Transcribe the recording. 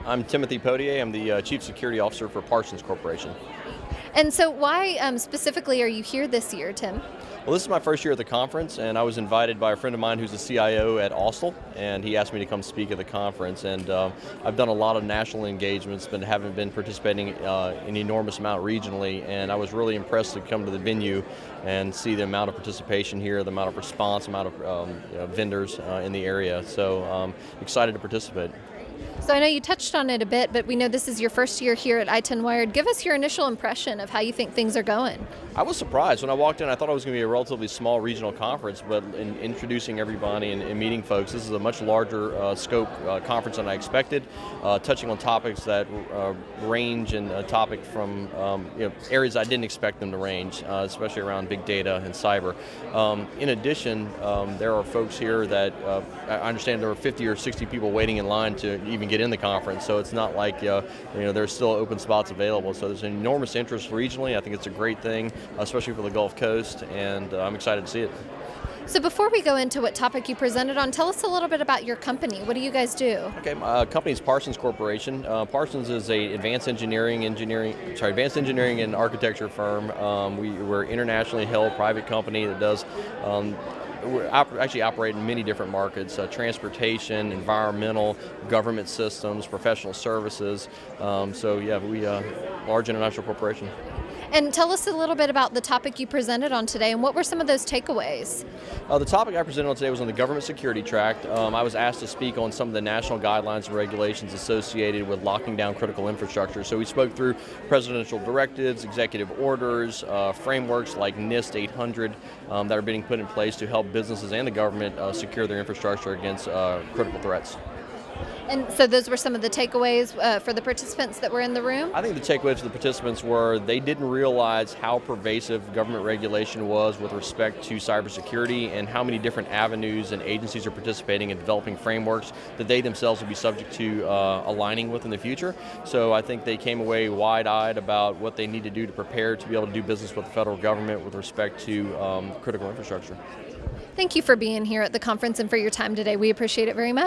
I'm Timothy Potier. I'm the Chief Security Officer for Parsons Corporation. And so why specifically are you here this year, Tim? Well, this is my first year at the conference, and I was invited by a friend of mine who's a CIO at Austal, and he asked me to come speak at the conference. And I've done a lot of national engagements, but haven't been participating an enormous amount regionally, and I was really impressed to come to the venue and see the amount of participation here, the amount of response, amount of vendors in the area. So excited to participate. So I know you touched on it a bit, but we know this is your first year here at ITEN Wired. Give us your initial impression of how you think things are going. I was surprised. When I walked in, I thought it was going to be a relatively small regional conference, but in introducing everybody and meeting folks, this is a much larger scope conference than I expected, touching on topics that range in a topic from areas I didn't expect them to range, especially around big data and cyber. In addition, there are folks here that I understand there were 50 or 60 people waiting in line to even get in the conference, so it's not like there's still open spots available. So there's an enormous interest regionally. I think it's a great thing, especially for the Gulf Coast, and I'm excited to see it. So before we go into what topic you presented on, tell us a little bit about your company. What do you guys do? Okay, my company is Parsons Corporation. Parsons is a advanced engineering and architecture firm. We're internationally held private company that does. We actually operate in many different markets: transportation, environmental, government systems, professional services. We large international corporation. And tell us a little bit about the topic you presented on today, and what were some of those takeaways? The topic I presented on today was on the government security tract. I was asked to speak on some of the national guidelines and regulations associated with locking down critical infrastructure. So we spoke through presidential directives, executive orders, frameworks like NIST 800 that are being put in place to help businesses and the government secure their infrastructure against critical threats. And so those were some of the takeaways for the participants that were in the room? I think the takeaways for the participants were they didn't realize how pervasive government regulation was with respect to cybersecurity and how many different avenues and agencies are participating in developing frameworks that they themselves will be subject to aligning with in the future. So I think they came away wide-eyed about what they need to do to prepare to be able to do business with the federal government with respect to critical infrastructure. Thank you for being here at the conference and for your time today. We appreciate it very much.